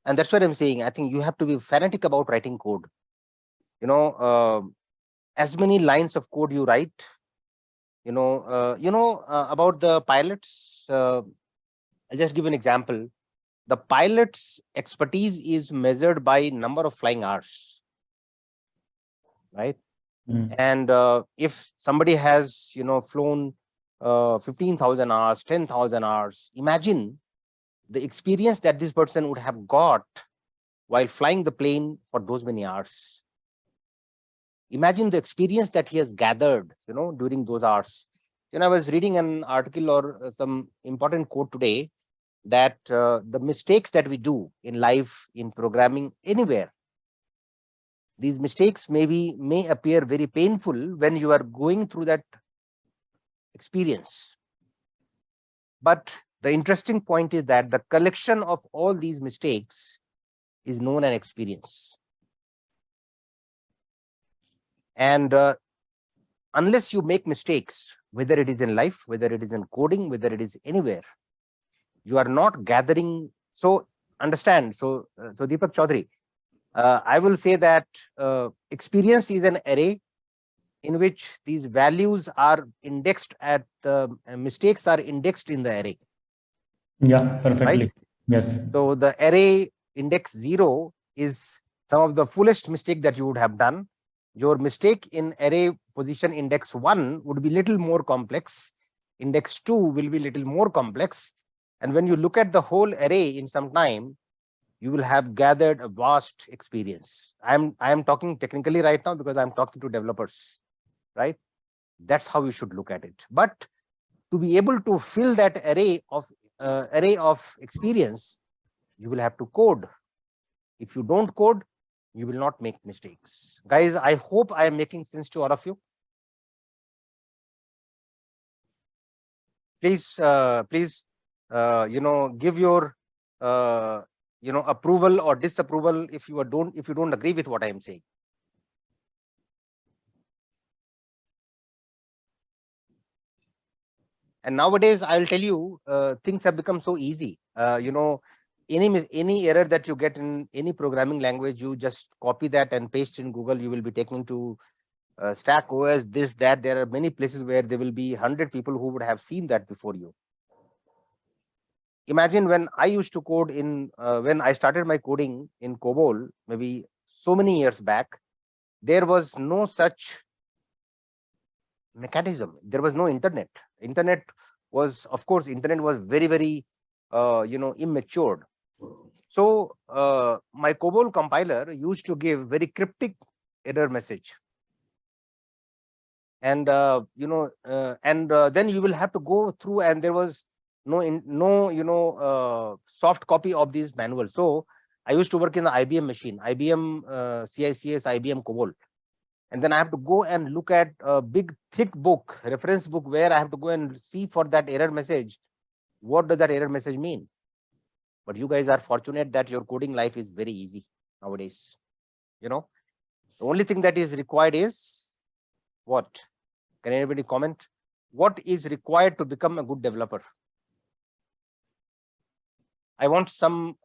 And that's what I'm saying. I think you have to be fanatic about writing code. As many lines of code you write, about the pilots. I'll just give an example. The pilot's expertise is measured by number of flying hours, right? And if somebody has, flown 15,000 hours, 10,000 hours, imagine the experience that this person would have got while flying the plane for those many hours. Imagine the experience that he has gathered, during those hours. I was reading an article or some important quote today that the mistakes that we do in life, in programming, anywhere, these mistakes may appear very painful when you are going through that experience. But the interesting point is that the collection of all these mistakes is known as experience. And unless you make mistakes, whether it is in life, whether it is in coding, whether it is anywhere, you are not gathering. So understand. So Deepak Chaudhary, I will say that experience is an array in which these values are indexed at the mistakes are indexed in the array. Yeah, perfectly. Right? Yes. So the array index 0 is some of the fullest mistake that you would have done. Your mistake in array position index 1 would be little more complex. Index 2 will be little more complex. And when you look at the whole array in some time, you will have gathered a vast experience. I am talking technically right now because I'm talking to developers, right? That's how you should look at it. But to be able to fill that array of experience, you will have to code. If you don't code, you will not make mistakes. Guys, I hope I am making sense to all of you. Please, give your, approval or disapproval if you don't agree with what I am saying. And nowadays, I'll tell you, things have become so easy. Any error that you get in any programming language, you just copy that and paste in Google. You will be taken to Stack OS, this, that. There are many places where there will be 100 people who would have seen that before you. Imagine when I used to code when I started my coding in COBOL, maybe so many years back, there was no such mechanism. There was no internet. Internet was very, very, immature. So my COBOL compiler used to give very cryptic error message. And then you will have to go through, and there was no soft copy of these manuals. So I used to work in the IBM machine, IBM CICS, IBM COBOL. And then I have to go and look at a big, thick book, reference book, where I have to go and see for that error message. What does that error message mean? But you guys are fortunate that your coding life is very easy nowadays. The only thing that is required is what? Can anybody comment? What is required to become a good developer? I want some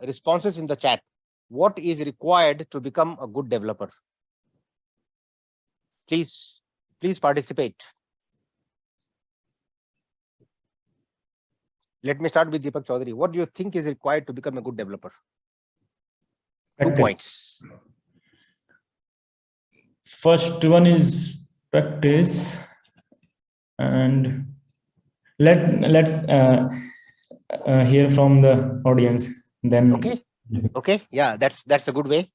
responses in the chat. What is required to become a good developer? Please participate. Let me start with Deepak Chaudhary. What do you think is required to become a good developer? Practice. 2 points. First one is practice, and let's hear from the audience. Then okay, yeah, that's a good way.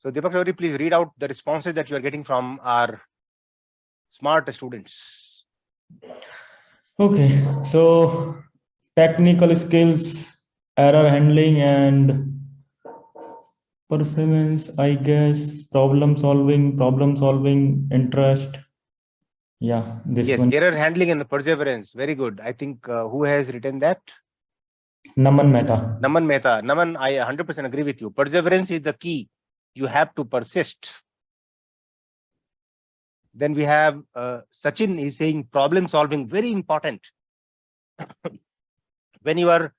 So Deepak Chaudhary, please read out the responses that you are getting from our smart students. Okay, so technical skills, error handling, and perseverance, I guess. Problem solving, interest. Yeah, this yes, one. Error handling and perseverance. Very good. I think who has written that? Naman Mehta. Naman, I 100% agree with you. Perseverance is the key. You have to persist. Then we have Sachin is saying problem solving, very important. when you are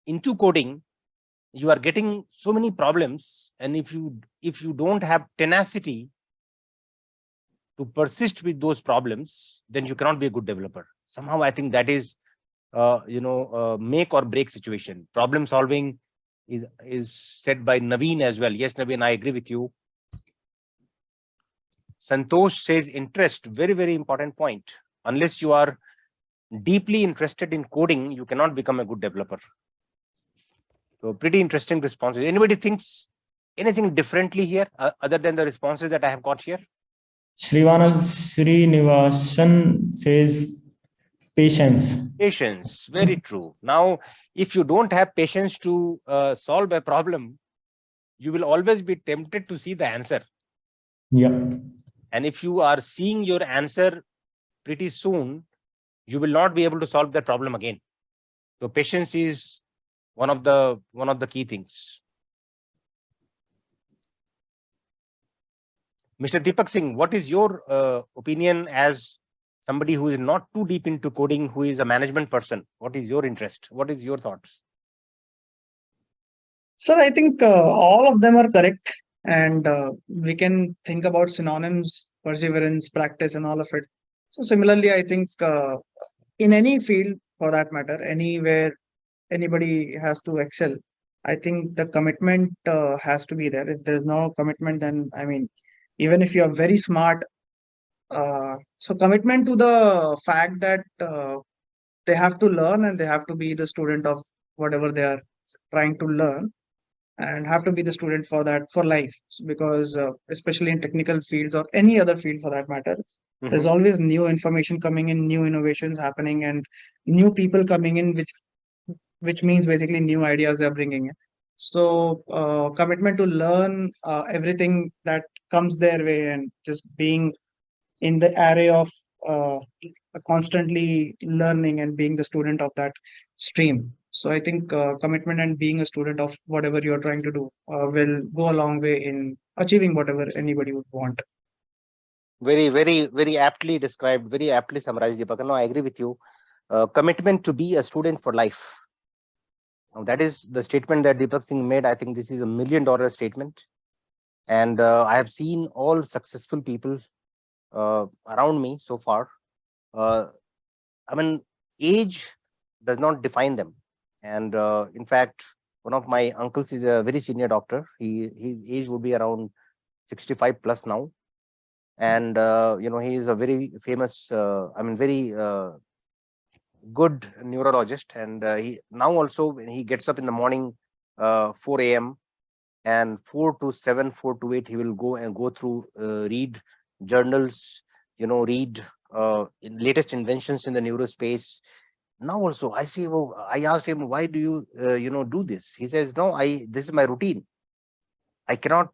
into coding, you are getting so many problems, and if you don't have tenacity to persist with those problems, then you cannot be a good developer. Somehow I think that is make or break situation. Problem solving is said by Naveen as well. Yes, Naveen, I agree with you. Santosh says interest, very, very important point. Unless you are deeply interested in coding, you cannot become a good developer. So pretty interesting responses. Anybody thinks anything differently here other than the responses that I have got here? Srinivasan says patience. Patience, very true. Now, if you don't have patience to solve a problem, you will always be tempted to see the answer. Yeah. And if you are seeing your answer pretty soon, you will not be able to solve that problem again. So patience is one of the key things. Mr. Deepak Singh, what is your opinion as somebody who is not too deep into coding, who is a management person? What is your interest? What is your thoughts? Sir, I think all of them are correct. And we can think about synonyms, perseverance, practice, and all of it. So, similarly, I think in any field for that matter, anywhere anybody has to excel, I think the commitment has to be there. If there's no commitment, then I mean, even if you are very smart, so commitment to the fact that they have to learn and they have to be the student of whatever they are trying to learn, and have to be the student for that for life. Because especially in technical fields or any other field for that matter, there's always new information coming in, new innovations happening, and new people coming in, which means basically new ideas they're bringing in. So commitment to learn everything that comes their way, and just being in the array of uh, constantly learning and being the student of that stream. So I think commitment and being a student of whatever you're trying to do will go a long way in achieving whatever anybody would want. Very, very, very aptly described, very aptly summarized, Deepak. No, I agree with you. Commitment to be a student for life. Now, that is the statement that Deepak Singh made. I think this is $1 million statement. And I have seen all successful people around me so far. I mean, age does not define them. And in fact, one of my uncles is a very senior doctor. His age would be around 65 plus now. And he is a very famous, very good neurologist. And he now also, when he gets up in the morning, 4 a.m. and 4 to 7, 4 to 8, he will go through, read journals, read in latest inventions in the neurospace. Now also, I asked him, why do you do this? He says, no, this is my routine. I cannot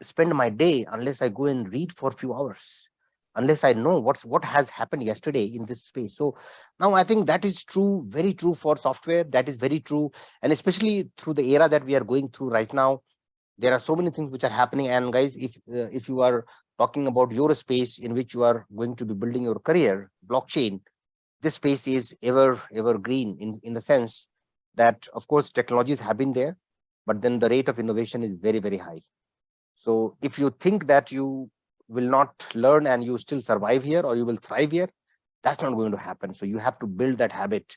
spend my day unless I go and read for a few hours, unless I know what has happened yesterday in this space. So now I think that is true, very true for software. That is very true, and especially through the era that we are going through right now, there are so many things which are happening. And guys, if you are talking about your space in which you are going to be building your career, blockchain, this space is evergreen in the sense that, of course, technologies have been there, but then the rate of innovation is very, very high. So if you think that you will not learn and you still survive here or you will thrive here, that's not going to happen. So you have to build that habit.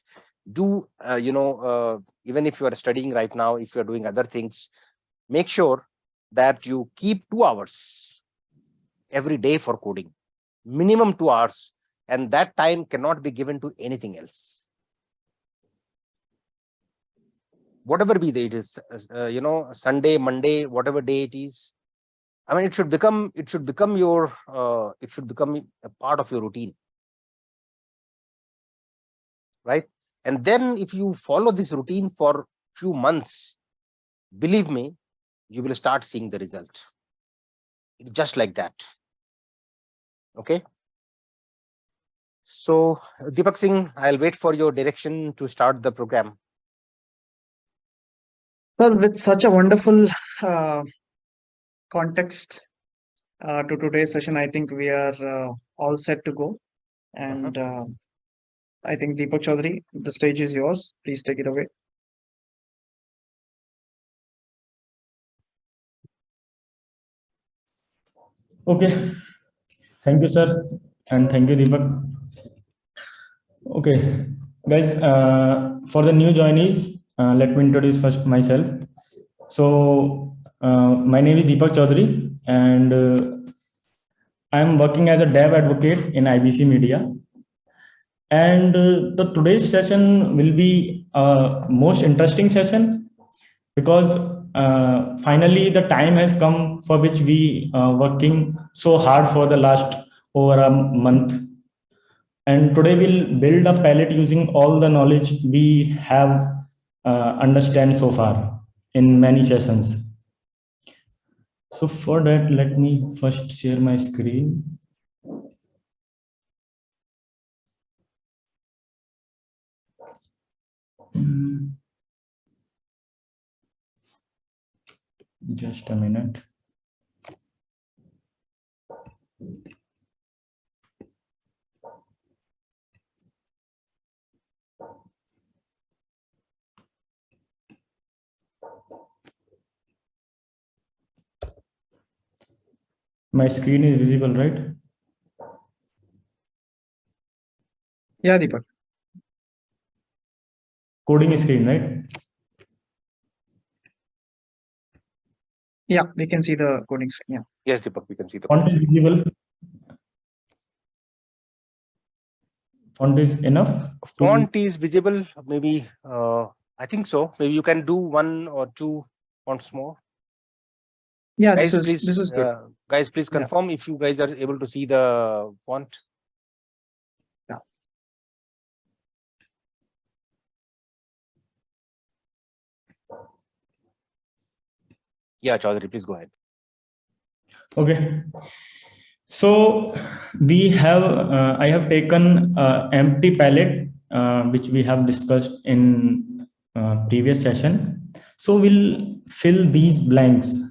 Do even if you are studying right now, if you are doing other things, make sure that you keep 2 hours every day for coding, minimum 2 hours, and that time cannot be given to anything else. Whatever be it is, Sunday, Monday, whatever day it is. I mean, it should become your it should become a part of your routine, right? And then if you follow this routine for few months, believe me, you will start seeing the result. Just like that. Okay. So Deepak Singh, I'll wait for your direction to start the program. Well, with such a wonderful uh, context to today's session, I think we are all set to go. And I think Deepak Chaudhary, the stage is yours. Please take it away. Okay. Thank you, sir. And thank you, Deepak. Okay, guys, for the new joinees, let me introduce first myself. So, my name is Deepak Chaudhary, and I am working as a dev advocate in IBC Media. And the today's session will be a most interesting session because finally the time has come for which we working so hard for the last over a month. And today we'll build a palette using all the knowledge we have understand so far in many sessions. So for that, let me first share my screen. Just a minute. My screen is visible, right? Yeah, Deepak. Coding screen, right? Yeah, we can see the coding screen. Yeah. Yes, Deepak, we can see the Font is visible. Font is enough. font is visible. Maybe I think so. Maybe you can do 1 or 2 fonts more. Yeah, Guys, this is good. guys, please Yeah. confirm if you guys are able to see the font. Yeah. Yeah, Chaudhary, please go ahead. Okay. So we have, I have taken empty palette, which we have discussed in previous session. So we'll fill these blanks,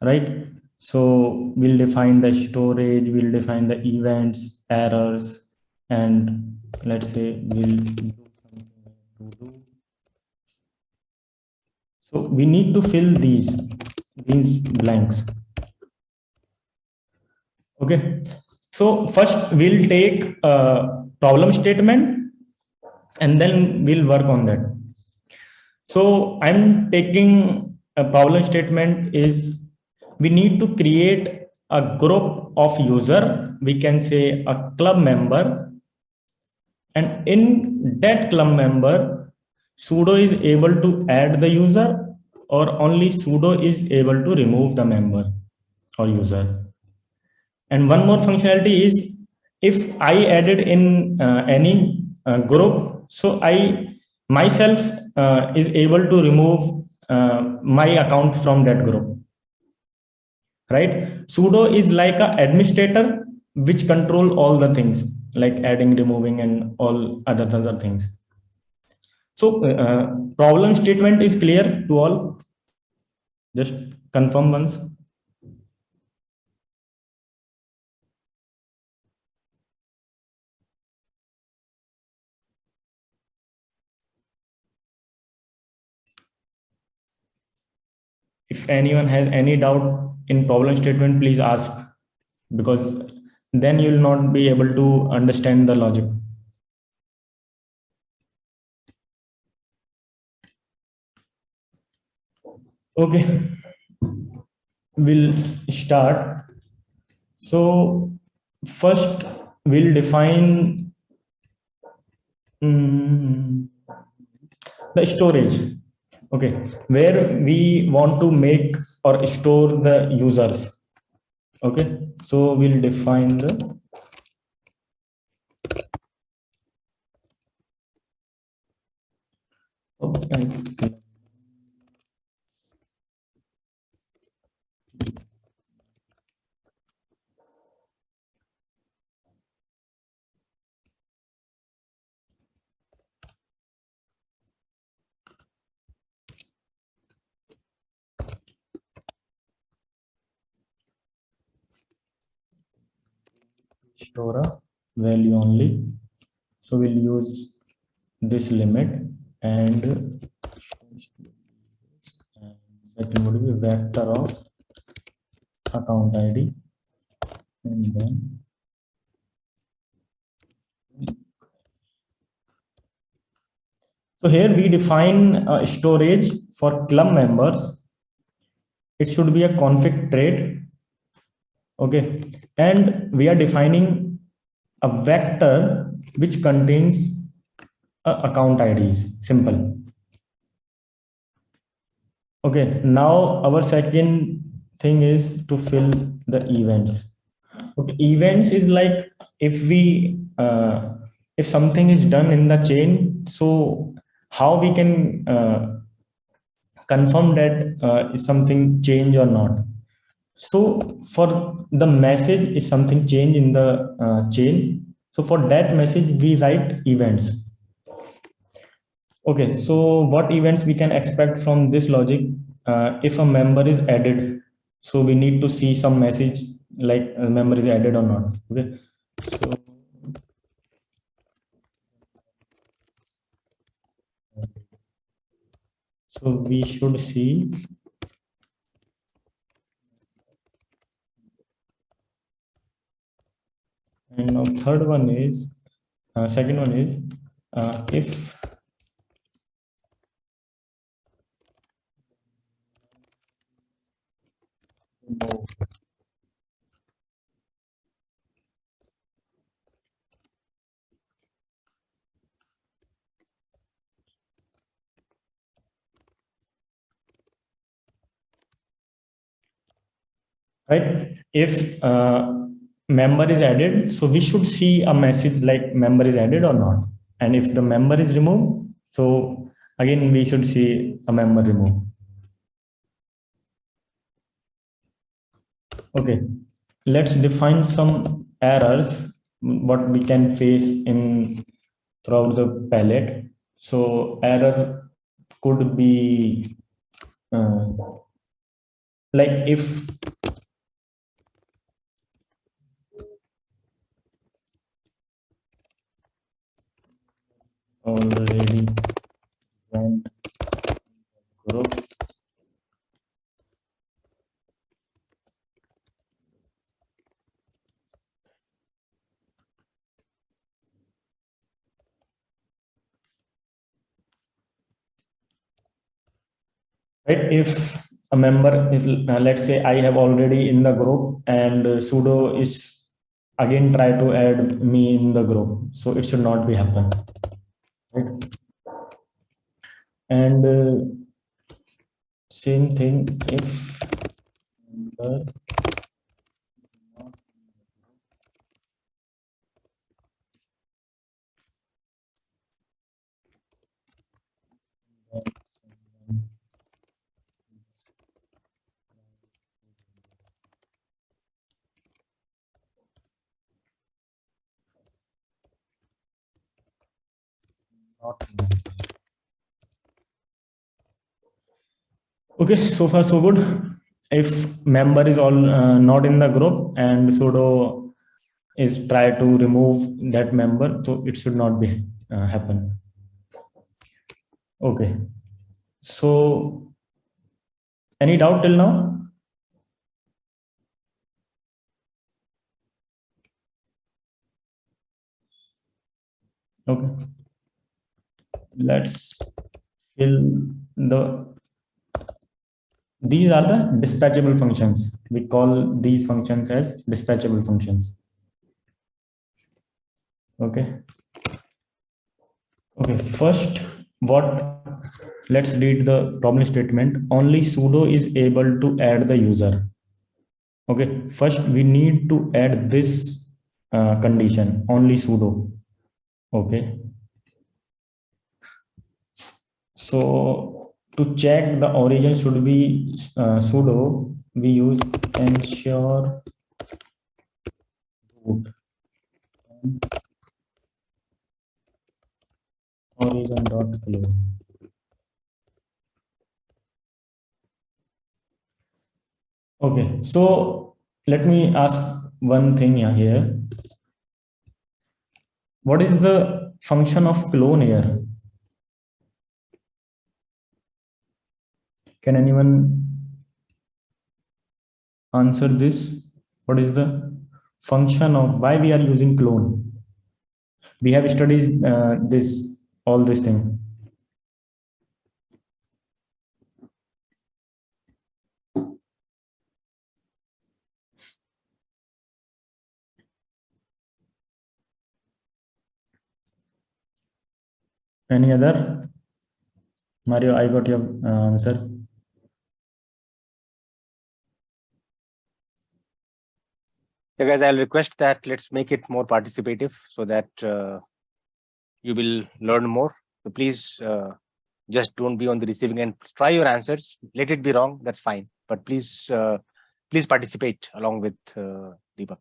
right? So we'll define the storage, we'll define the events, errors, and let's say we'll do something to do. So we need to fill these blanks. Okay, so first we'll take a problem statement and then we'll work on that. So I'm taking a problem statement is we need to create a group of user, we can say a club member, and in that club member, sudo is able to add the user or only sudo is able to remove the member or user. And one more functionality is if I added in any group, so I myself is able to remove my account from that group, right? Sudo is like an administrator which control all the things like adding, removing, and all other things. So problem statement is clear to all. Just confirm once. If anyone has any doubt in problem statement, please ask, because then you will not be able to understand the logic. Okay, we'll start. So first we'll define the storage. Okay, where we want to make or store the users. Okay, so we'll define the store a value only. So we'll use this limit, and second would be vector of account ID, and then so here we define storage for club members. It should be a config trait. Okay, and we are defining a vector which contains account IDs. Simple. Okay, now our second thing is to fill the events. Okay, events is like if we if something is done in the chain, so how we can confirm that is something change or not. So for the message is something change in the chain. So for that message we write events. Okay, so what events we can expect from this logic? If a member is added, so we need to see some message like a member is added or not. Okay, so we should see and now third one is second one is if right, if member is added, so we should see a message like member is added or not, and if the member is removed, so again we should see a member removed. Okay, let's define some errors what we can face in throughout the palette. So error could be like if already went group, right, if a member is let's say I have already in the group and sudo is again try to add me in the group, so it should not be happen, right? And same thing if member not. Okay, so far so good. If member is all not in the group and sudo is try to remove that member, so it should not be happen. Okay, so any doubt till now? Okay, let's fill the. These are the dispatchable functions. We call these functions as dispatchable functions. Okay. Okay, first, let's read the problem statement. Only sudo is able to add the user. Okay, first we need to add this condition, only sudo. Okay. So to check the origin should be sudo, we use ensure root origin.clone. Okay, so let me ask one thing here. What is the function of clone here? Can anyone answer this? What is the function of why we are using clone? We have studied all this thing. Any other? Mario, I got your answer. So guys, I'll request that let's make it more participative so that you will learn more. So please just don't be on the receiving end. Try your answers. Let it be wrong. That's fine. But please, please participate along with Deepak.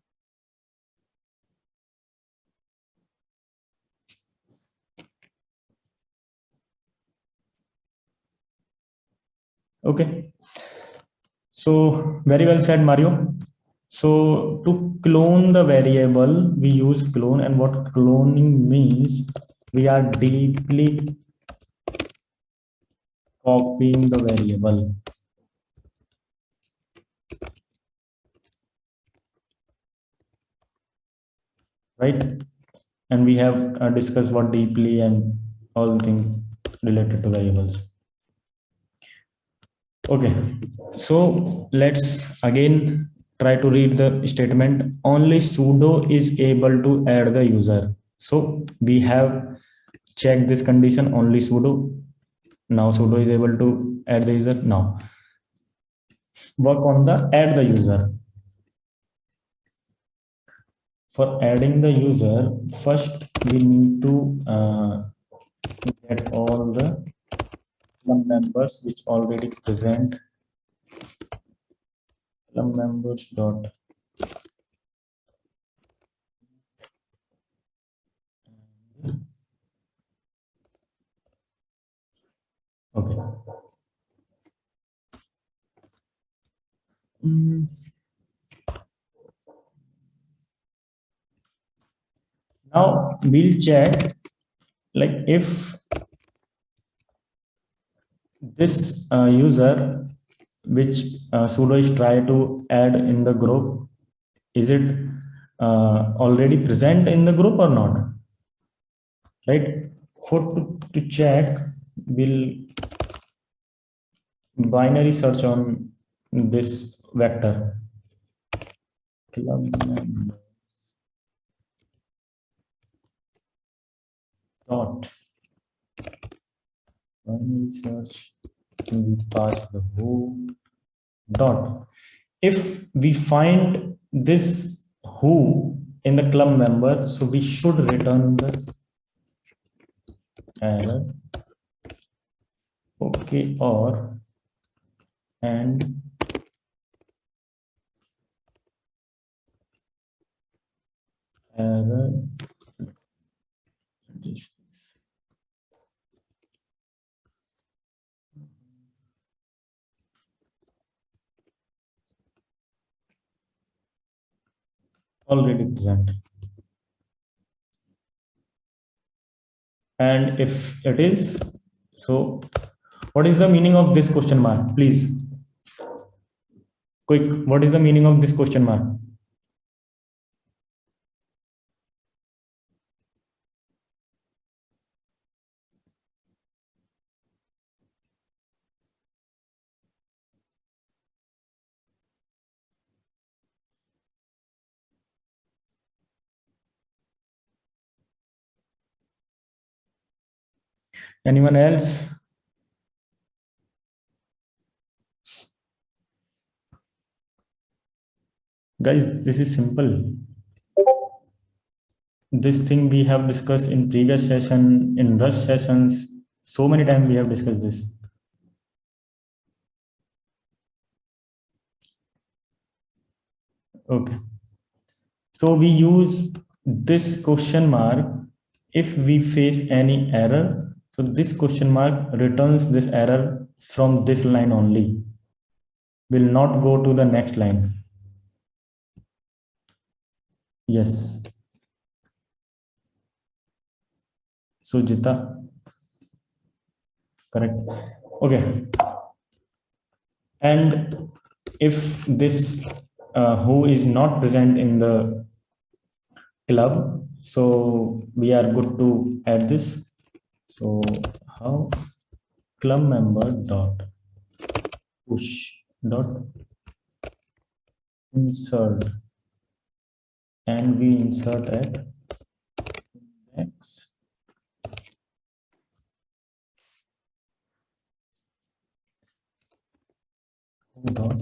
Okay. So very well said, Mario. So to clone the variable, we use clone, and what cloning means, we are deeply copying the variable. Right? And we have discussed what deeply and all things related to variables. Okay, so let's again try to read the statement. Only sudo is able to add the user. So we have checked this condition, only sudo. Now sudo is able to add the user. Now work on the add the user. For adding the user, first we need to get all the members which already present. Members dot okay. Now we'll check like if this user which sudo is try to add in the group, is it already present in the group or not? Right? To check, we'll binary search on this vector. Dot binary search, we pass the who dot. If we find this who in the club member, so we should return the error. Okay, or and error already present. And if it is, so what is the meaning of this question mark? Please, quick, what is the meaning of this question mark? Anyone else? Guys, this is simple. This thing we have discussed in previous session, in rush sessions, so many times we have discussed this. Okay. So we use this question mark if we face any error. So this question mark returns this error from this line only. Will not go to the next line. Yes. Sujita. Correct. Okay. And if this who is not present in the club, so we are good to add this. So how club member dot push dot insert, and we insert at x dot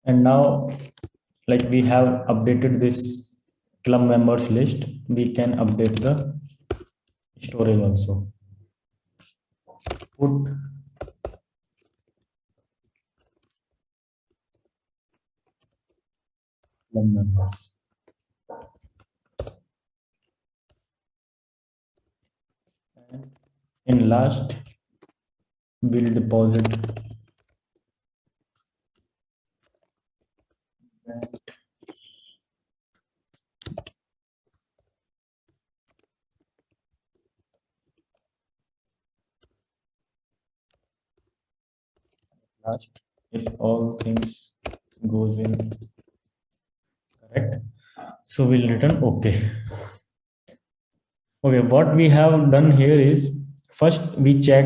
and now, like we have updated this club members list, we can update the storage also. Put club members. And in last, we'll deposit that last if all things goes in correct. So we'll return okay. Okay, what we have done here is first we check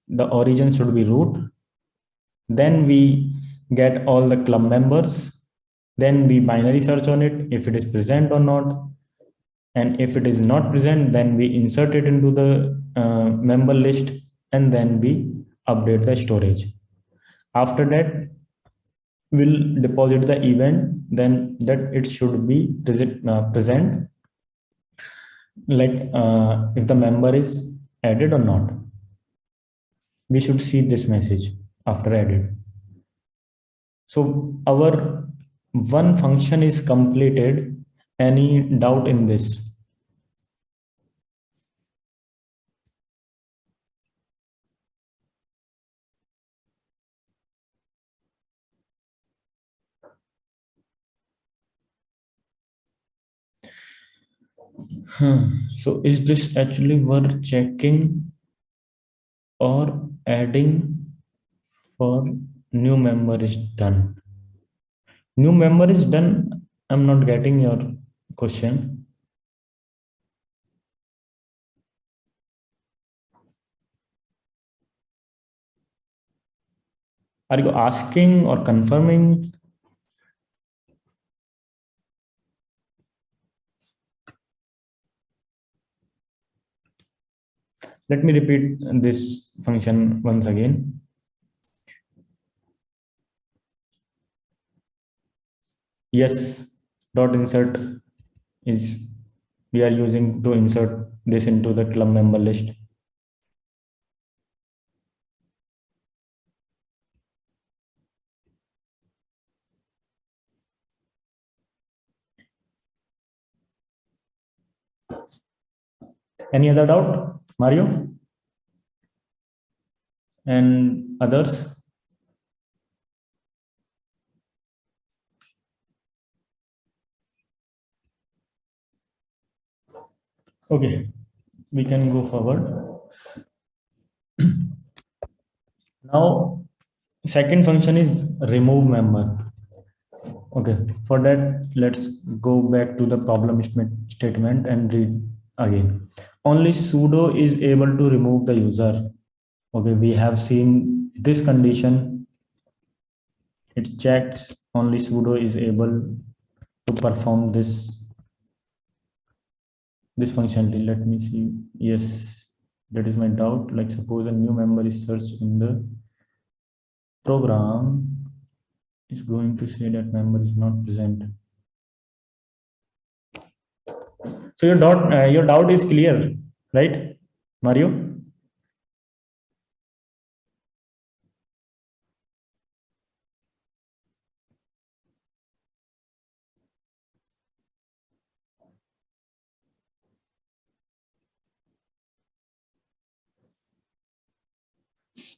the origin should be root. Then we get all the club members. Then we binary search on it if it is present or not. And if it is not present, then we insert it into the member list, and then we update the storage. After that, we'll deposit the event, then that it should be present, like if the member is added or not. We should see this message after added. So our one function is completed. Any doubt in this? So is this actually worth checking or adding for new member is done? New member is done. I'm not getting your question. Are you asking or confirming? Let me repeat this function once again. Yes, dot insert is we are using to insert this into the club member list. Any other doubt, Mario? And others? Okay, we can go forward. Now, second function is remove member. Okay, for that, let's go back to the problem statement and read again. Only sudo is able to remove the user. Okay, we have seen this condition. It checks only sudo is able to perform this functionality. Let me see. Yes, that is my doubt. Like suppose a new member is searched in the program, is going to say that member is not present. So your doubt is clear, right, Mario?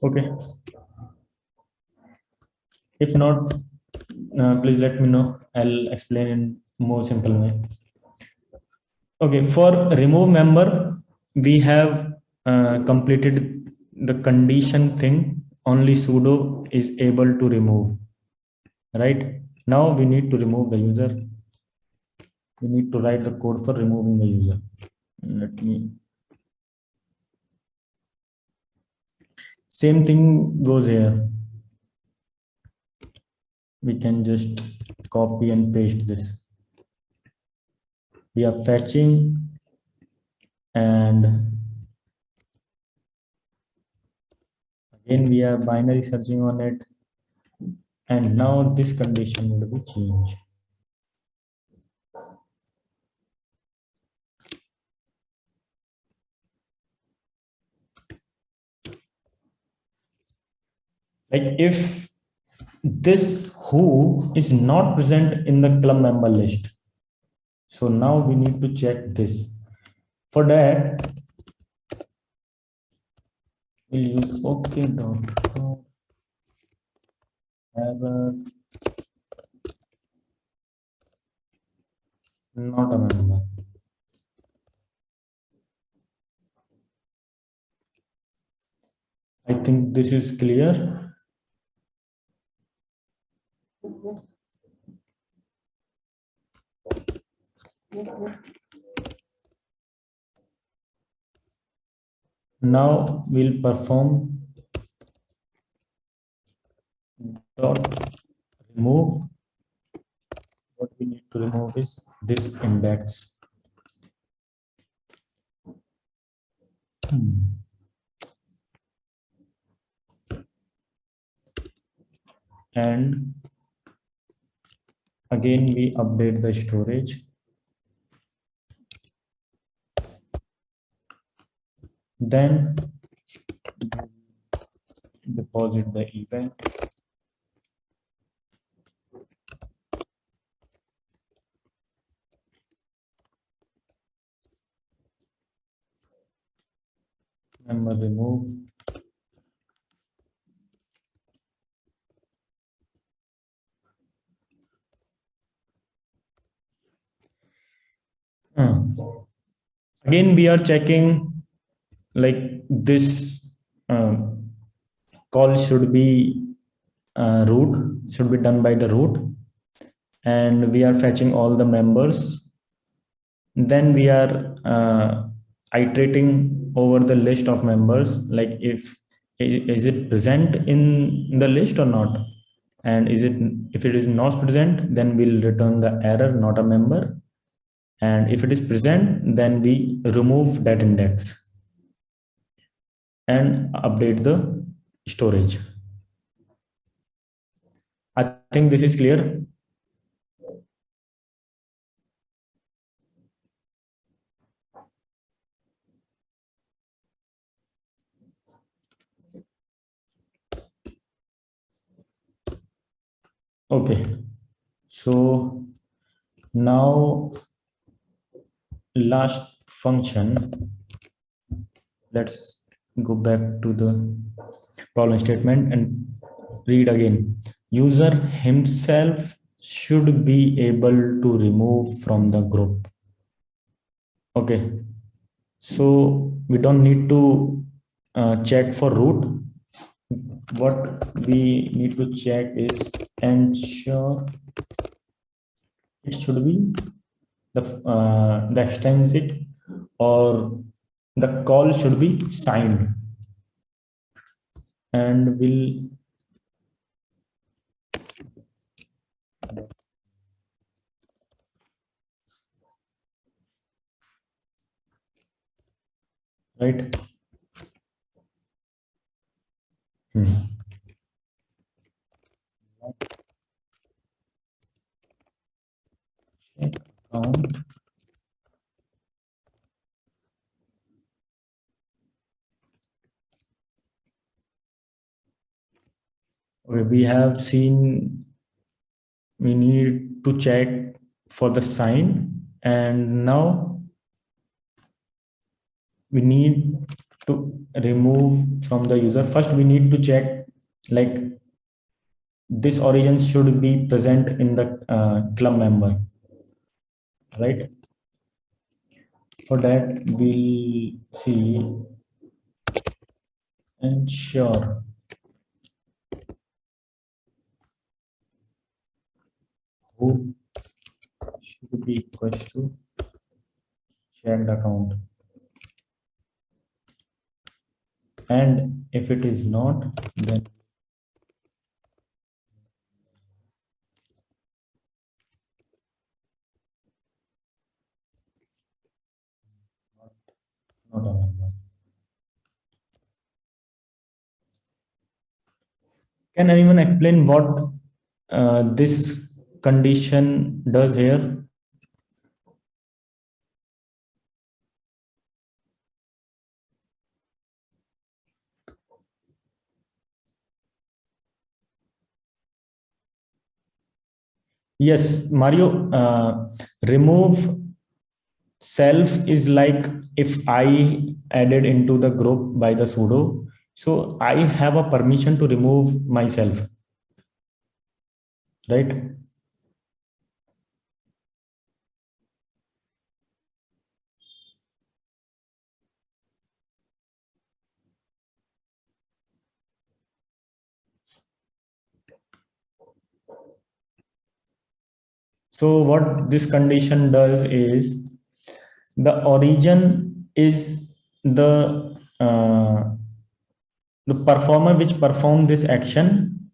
Okay. If not, please let me know. I'll explain in more simple way. Okay, for remove member, we have completed the condition thing. Only sudo is able to remove. Right now, we need to remove the user. We need to write the code for removing the user. Let me. Same thing goes here. We can just copy and paste this. We are fetching and again we are binary searching on it, and now this condition will be changed. Like if this who is not present in the club member list, so now we need to check this. For that, we'll use okay.error not a member. I think this is clear. Now we'll perform dot remove. What we need to remove is this index. And again we update the storage. Then deposit the event. Member remove. Again we are checking like this call should be root, should be done by the root, and we are fetching all the members. Then we are iterating over the list of members, like if is it present in the list or not, and if it is not present, then we'll return the error not a member, and if it is present, then we remove that index and update the storage. I think this is clear. Okay, so now last function, let's go back to the problem statement and read again. User himself should be able to remove from the group. Okay, so we don't need to check for root. What we need to check is ensure it should be the extensive or the call should be signed, and we'll right. Check account. Okay, we have seen we need to check for the sign, and now we need to remove from the user, first we need to check like this origin should be present in the club member, right? For that, we'll see ensure who should be equal to checked account, and if it is not, then not a member. Can anyone explain what this condition does here? Yes, Mario, remove self is like if I added into the group by the sudo, so I have a permission to remove myself, right? So what this condition does is the origin is the performer which perform this action,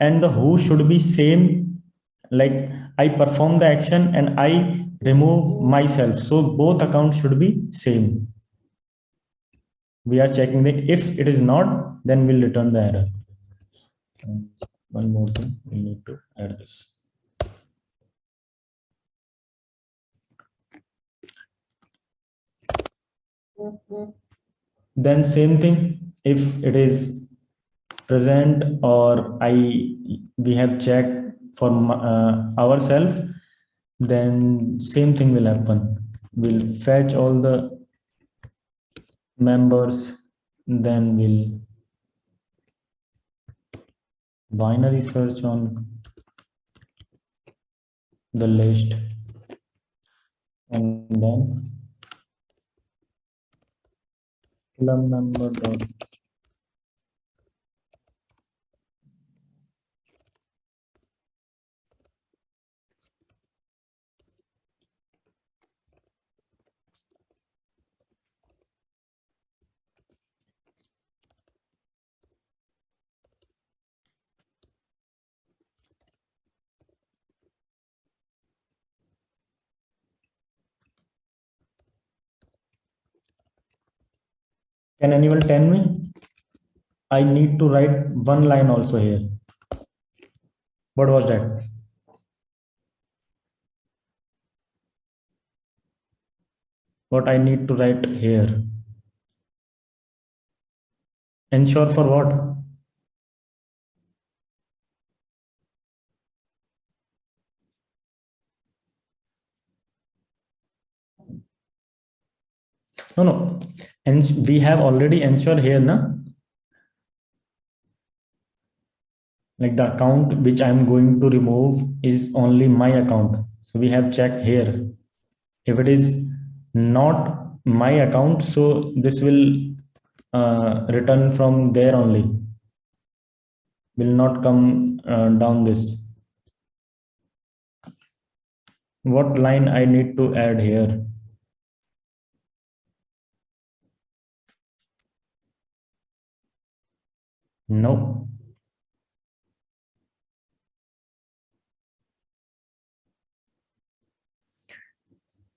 and the who should be same, like I perform the action and I remove myself, so both accounts should be same. We are checking that if it is not, then we'll return the error. One more thing, we need to add this. Then same thing, if it is present or we have checked for ourselves, then same thing will happen. We'll fetch all the members, then we'll binary search on the list, and then club member dot can anyone tell me? I need to write one line also here. What was that? What I need to write here? Ensure for what? No. And we have already ensured here, na? Like the account which I'm going to remove is only my account. So we have checked here. If it is not my account, so this will return from there only. Will not come down this. What line I need to add here? No.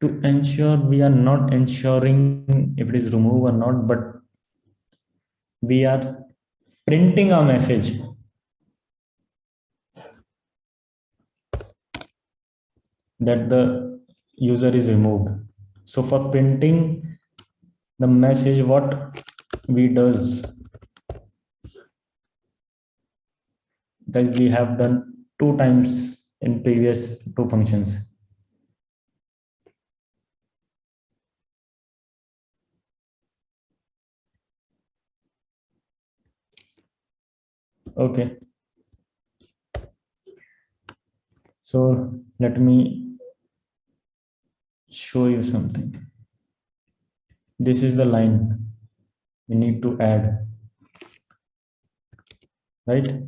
To ensure, we are not ensuring if it is removed or not, but we are printing a message that the user is removed. So for printing the message, what we does, that we have done 2 times in previous 2 functions. Okay. So let me show you something. This is the line we need to add, right?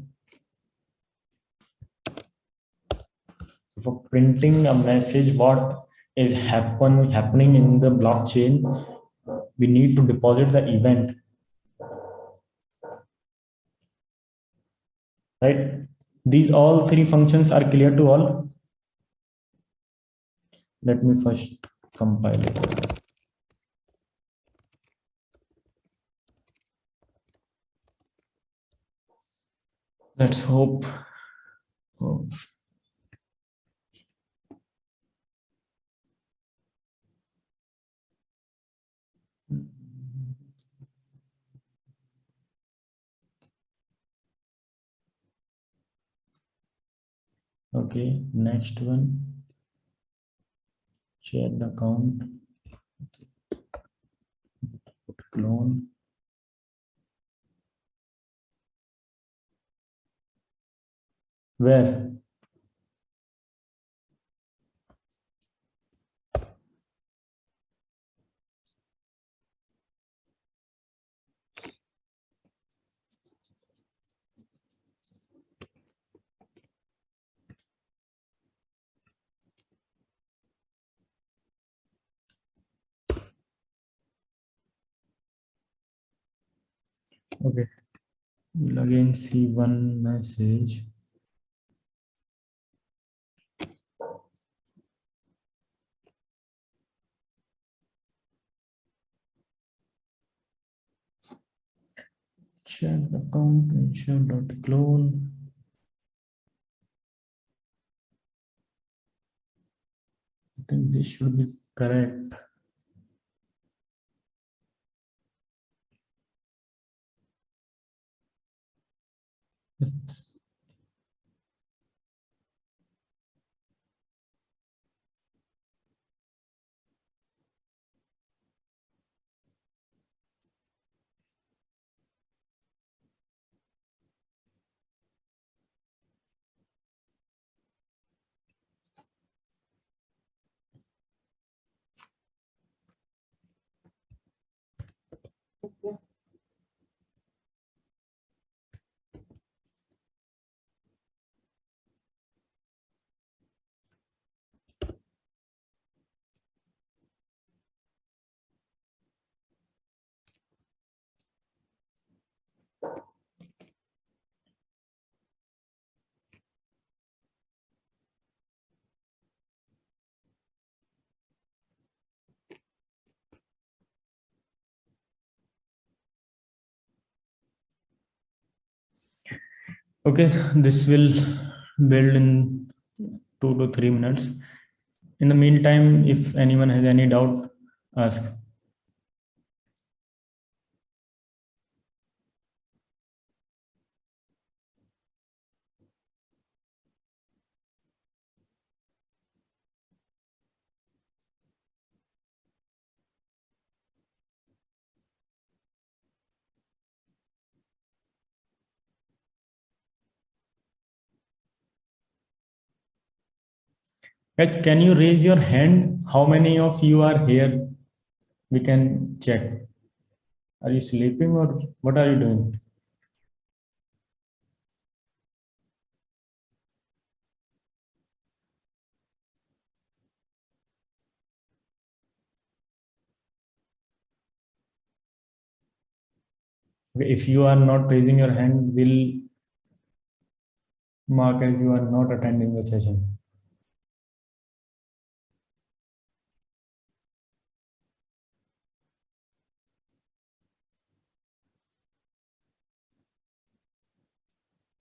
So for printing a message, what is happening in the blockchain, we need to deposit the event, right? These all three functions are clear to all. Let me first compile it. Let's hope. Okay, next one. Share the account. Clone. Where? Okay, we'll again see one message. Share the account, ensure.clone. I think this should be correct. It's okay. This will build in 2 to 3 minutes. In the meantime, if anyone has any doubt, ask. Guys, can you raise your hand? How many of you are here? We can check. Are you sleeping or what are you doing? Okay, if you are not raising your hand, we'll mark as you are not attending the session.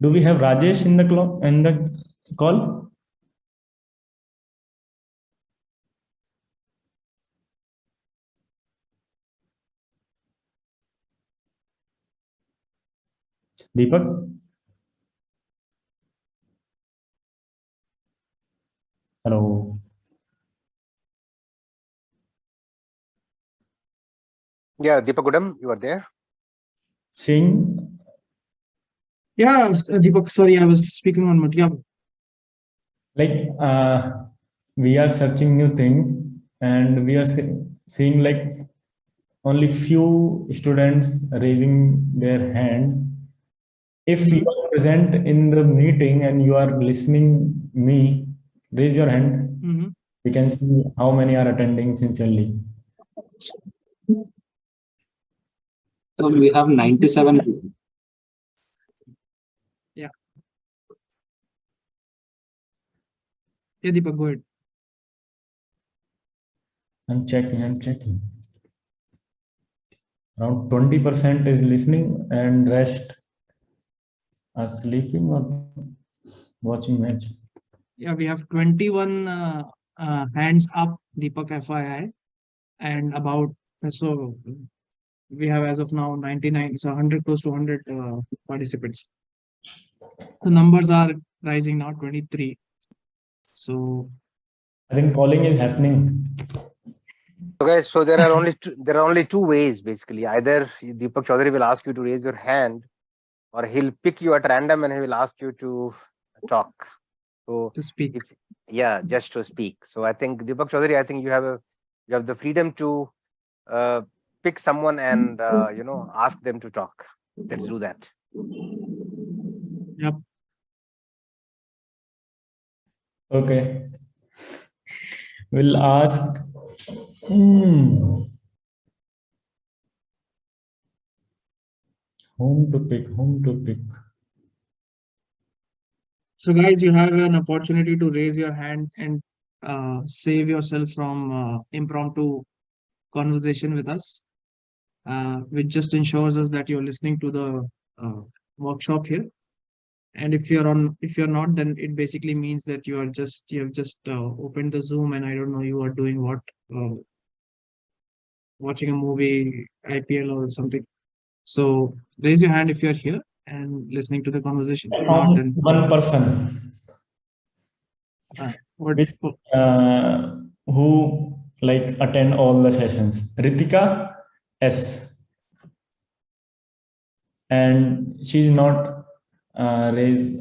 Do we have Rajesh in the call? Deepak? Hello. Yeah, Deepagudam, you are there. Singh, Yeah, Deepak, sorry, I was speaking on mute. Yeah, Like we are searching new thing, and we are seeing like only few students raising their hand. If you are present in the meeting and you are listening me, raise your hand. Mhm. We can see how many are attending sincerely. So we have 97. Yeah, Deepak, go ahead. I'm checking. I'm checking. Around 20% is listening, and rest are sleeping or watching match. Yeah, we have 21 hands up, Deepak, FYI, and about so we have as of now 99, so 100, close to 100 participants. The numbers are rising now, 23. So I think calling is happening. Okay, so there are only two ways basically. Either Deepak Chaudhary will ask you to raise your hand, or he'll pick you at random and he will ask you to talk. So to speak. if yeah, just to speak. So I think Deepak Chaudhary, I think you have the freedom to uh, pick someone and ask them to talk. Let's do that. Yep. Okay. We'll ask. Whom to pick? Whom to pick? So guys, you have an opportunity to raise your hand and save yourself from impromptu conversation with us, which just ensures us that you're listening to the workshop here. And if you're not, then it basically means that you have just opened the Zoom, and I don't know, you are doing what, watching a movie, IPL or something. So raise your hand if you're here and listening to the conversation. If not, then One person. what? Which, who like attend all the sessions? Ritika S. And she's not raised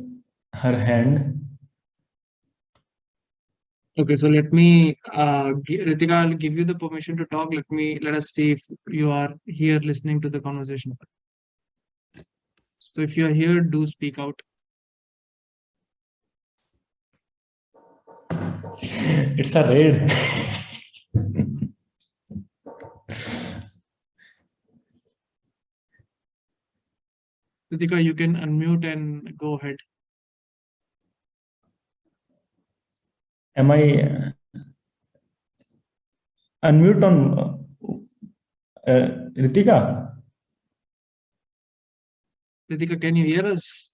her hand. Okay, so let me, Ritika, I'll give you the permission to talk. Let us see if you are here listening to the conversation. So if you are here, do speak out. It's a raid. Ritika, you can unmute and go ahead. Am I unmute on Ritika? Ritika, can you hear us?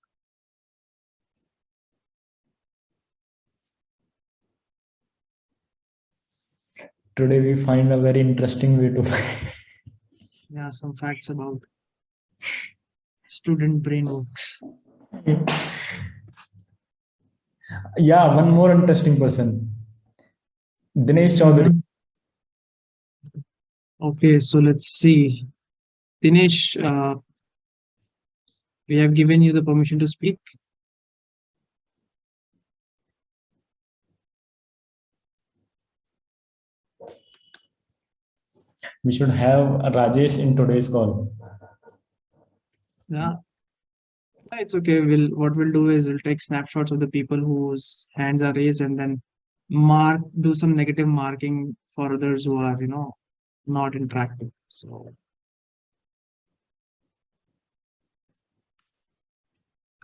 Today we find a very interesting way to. Yeah, some facts about student brain works. Yeah, one more interesting person. Dinesh Chaudhary. Okay, so let's see. Dinesh, we have given you the permission to speak. We should have Rajesh in today's call. Yeah, it's okay. What we'll do is we'll take snapshots of the people whose hands are raised and then do some negative marking for others who are, not interactive. So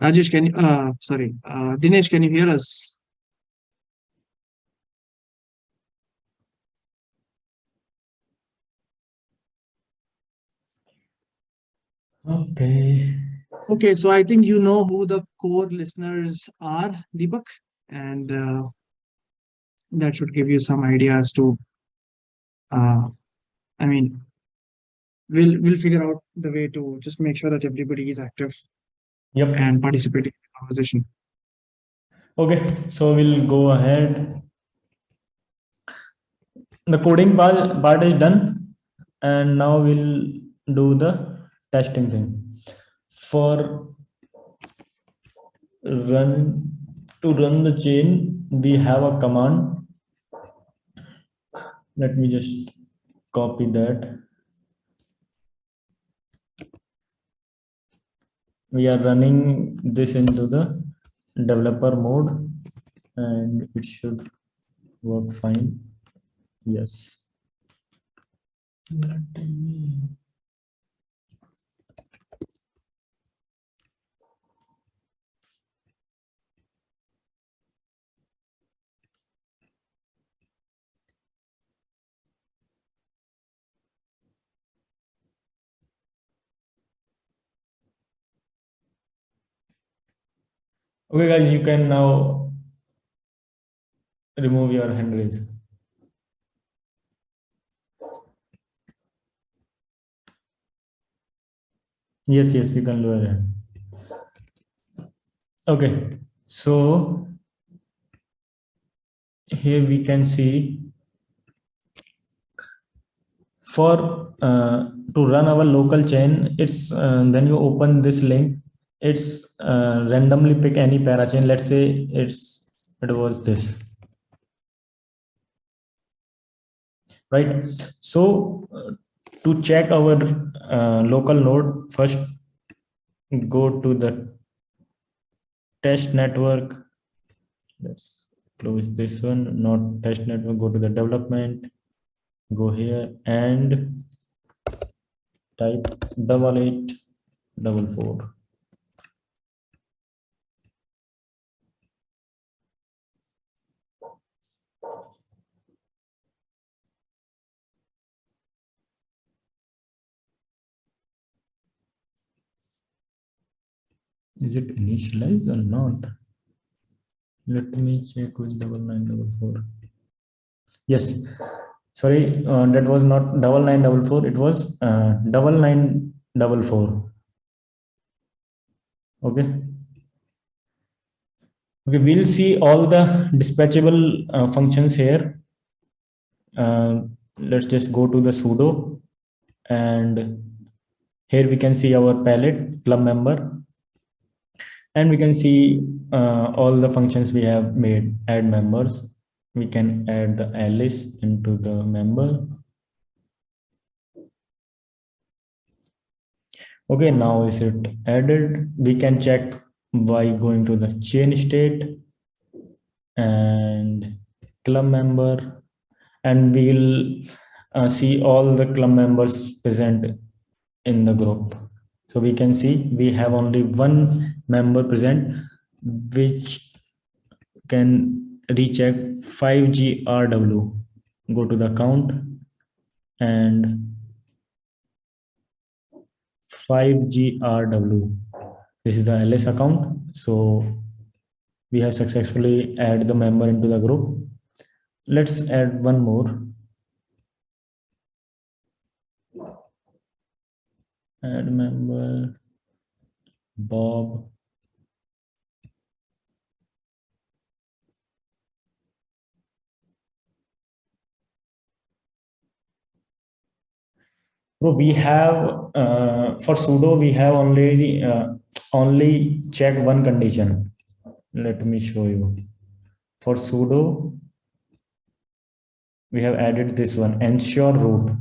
Rajesh, can you, sorry, Dinesh, can you hear us? Okay. Okay, so I think you know who the core listeners are, Deepak, and that should give you some idea as to, I mean, we'll figure out the way to just make sure that everybody is active Yep. and participating in the conversation. Okay, so we'll go ahead. The coding part is done, and now we'll do the testing thing. For run the chain, we have a command. Let me just copy that. We are running this into the developer mode and it should work fine. Yes. Let me. Okay, guys, you can now remove your hand raise. Yes, you can lower it. Okay, so here we can see for to run our local chain, it's when you open this link, it's randomly pick any parachain. Let's say it was this, right? So to check our local node, first go to the test network. Let's close this one, not test network. Go to the development, go here and type 8844. Is it initialized or not? Let me check with 9944. Yes, sorry, that was not 9944. It was 9944. Okay. Okay, we'll see all the dispatchable functions here. Let's just go to the sudo, and here we can see our pallet club member, and we can see all the functions we have made. Add members. We can add the Alice into the member. Okay, now is it added? We can check by going to the chain state and club member, and we'll see all the club members present in the group. So we can see we have only one member present, which can recheck 5GRW. Go to the count and 5GRW. This is the LS account. So we have successfully added the member into the group. Let's add one more. Add member Bob. So we have for sudo we have only check one condition. Let me show you. For sudo we have added this one, ensure root.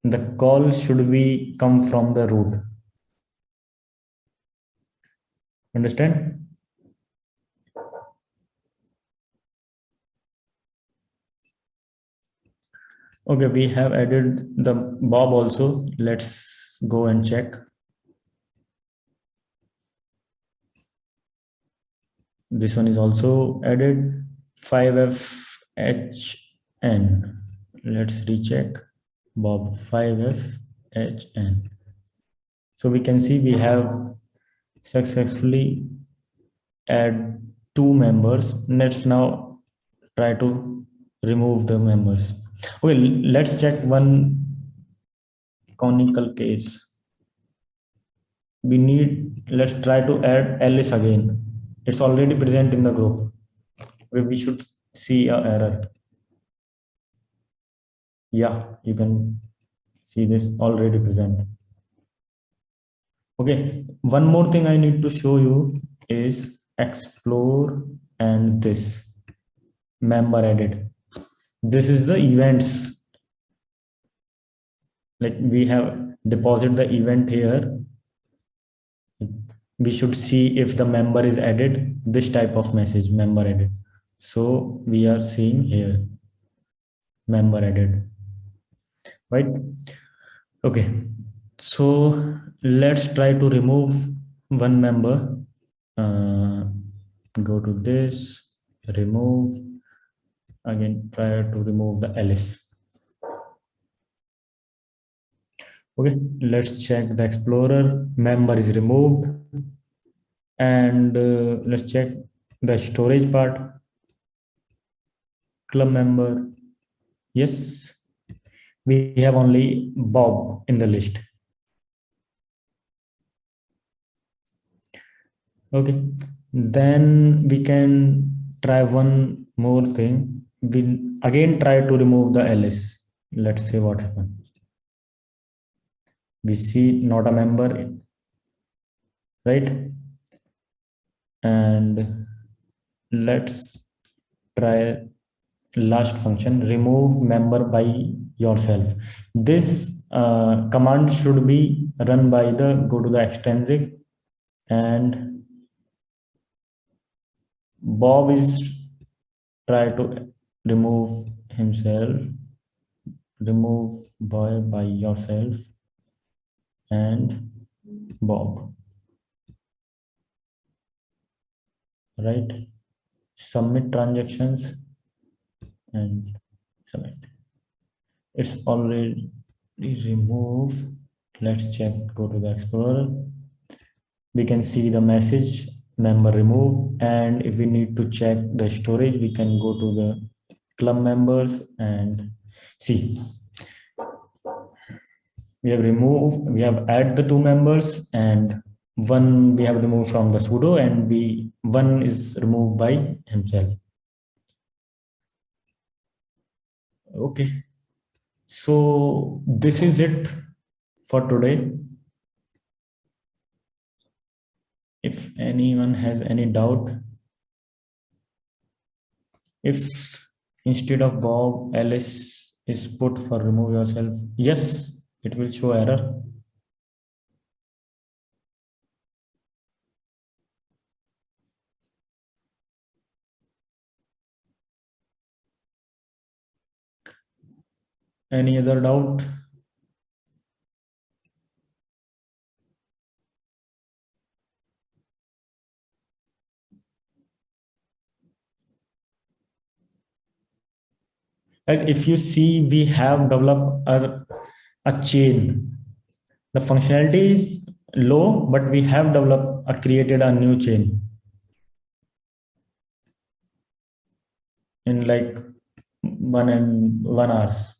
The call should be come from the root. Understand? Okay, we have added the Bob also. Let's go and check. This one is also added. 5FHN. Let's recheck. Bob 5FHN. So we can see we have successfully add two members. Let's now try to remove the members. Okay, let's check one conical case. Let's try to add Alice again. It's already present in the group. We should see an error. Yeah, you can see this already present. Okay, one more thing I need to show you is explore and this member edit. This is the events. Like we have deposited the event here. We should see if the member is added, this type of message, member added. So we are seeing here, member added, right? Okay, so let's try to remove one member. Go to this, remove, again, try to remove the Alice. Okay, let's check the Explorer, member is removed. And let's check the storage part, club member. Yes, we have only Bob in the list. Okay, then we can try one more thing. We'll again try to remove the Alice. Let's see what happens. We see not a member, right? And let's try last function, remove member by yourself. This command should be run by the go to the extrinsic, and Bob is try to remove himself, remove boy by yourself and Bob, right? Submit transactions and submit. It's already removed. Let's check, go to the Explorer. We can see the message member remove, and if we need to check the storage, we can go to the club members and see. We have removed, we have added the two members, and one we have removed from the sudo, and one is removed by himself. Okay, so this is it for today. If anyone has any doubt, if instead of Bob, Alice is put for remove yourself, yes, it will show error. Any other doubt? And if you see, we have developed a chain. The functionality is low, but we have developed created a new chain in like 1 hours.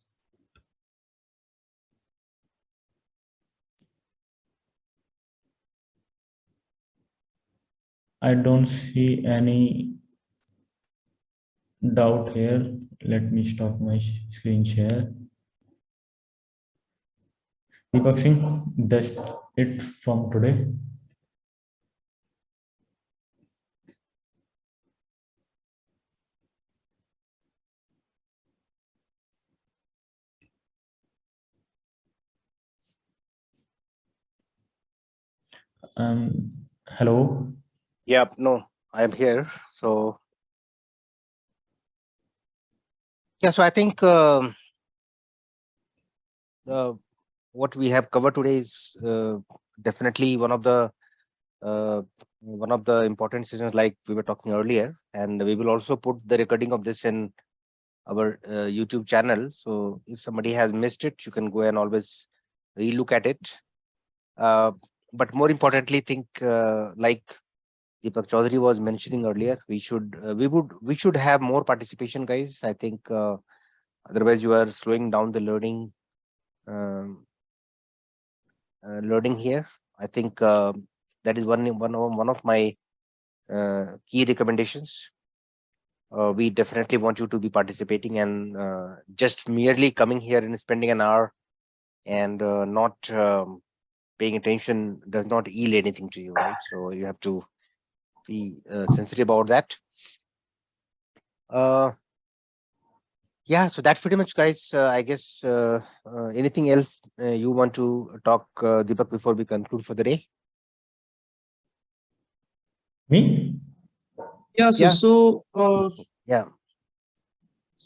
I don't see any doubt here. Let me stop my screen share. Deepak Singh, that's it from today. Hello. Yep, no, I'm here. So yeah, so I think what we have covered today is definitely one of the important sessions, like we were talking earlier, and we will also put the recording of this in our YouTube channel. So if somebody has missed it, you can go and always relook at it. But more importantly, think like Deepak Chaudhary was mentioning earlier, we should have more participation, guys. I think otherwise you are slowing down the learning here. I think that is one of my key recommendations. We definitely want you to be participating, and just merely coming here and spending an hour and not paying attention does not yield anything to you, right? So you have to be sensitive about that. Yeah, so that's pretty much, guys. I guess anything else you want to talk, Deepak, before we conclude for the day? Me? Yeah, so Yeah. Yeah.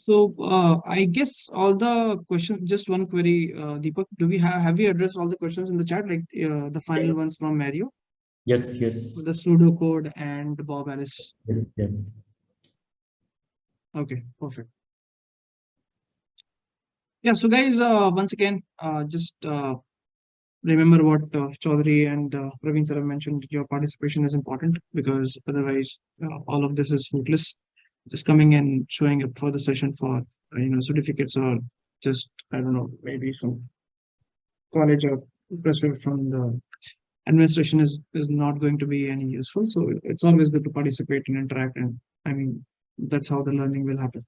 so I guess all the questions, just one query, Deepak, have we addressed all the questions in the chat, like the final ones from Mario, Yes, yes. the pseudocode and Bob Alice? Yes, yes. Okay, perfect. Yeah, so guys, once again, just remember what Chaudhary and Praveen sir have mentioned. Your participation is important, because otherwise all of this is fruitless. Just coming and showing up for the session for certificates, or just, I don't know, maybe some college or pressure from the administration is not going to be any useful. So it's always good to participate and interact, and I mean, that's how the learning will happen.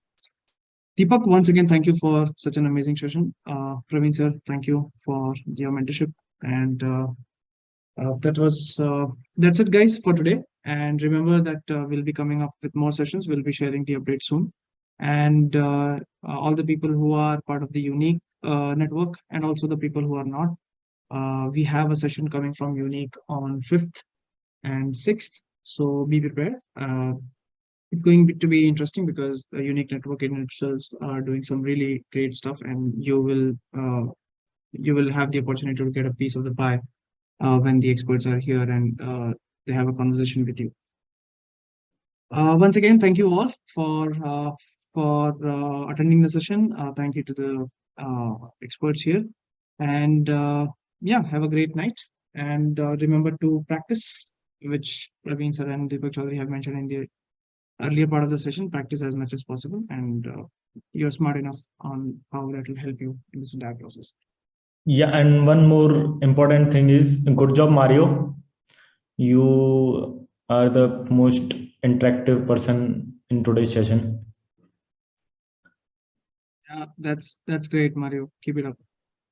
Deepak, once again, thank you for such an amazing session. Praveen sir, thank you for your mentorship. And that's it, guys, for today. And remember that we'll be coming up with more sessions. We'll be sharing the update soon. And all the people who are part of the Unique network, and also the people who are not, we have a session coming from Unique on 5th and 6th. So be prepared. It's going to be interesting, because the Unique network in itself are doing some really great stuff, and you will have the opportunity to get a piece of the pie when the experts are here and they have a conversation with you. Once again, thank you all for attending the session. Thank you to the experts here, and yeah, have a great night. And remember to practice, which Praveen sir and Deepak Chaudhary have mentioned in the earlier part of the session. Practice as much as possible, and you're smart enough on how that will help you in this entire process. Yeah, and one more important thing is, good job, Mario. You are the most interactive person in today's session. Yeah, that's great, Mario. Keep it up.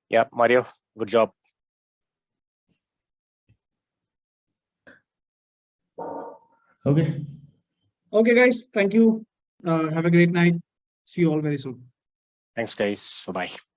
Yeah, Mario, good job. Okay. Okay, guys. Thank you. Have a great night. See you all very soon. Thanks, guys. Bye-bye.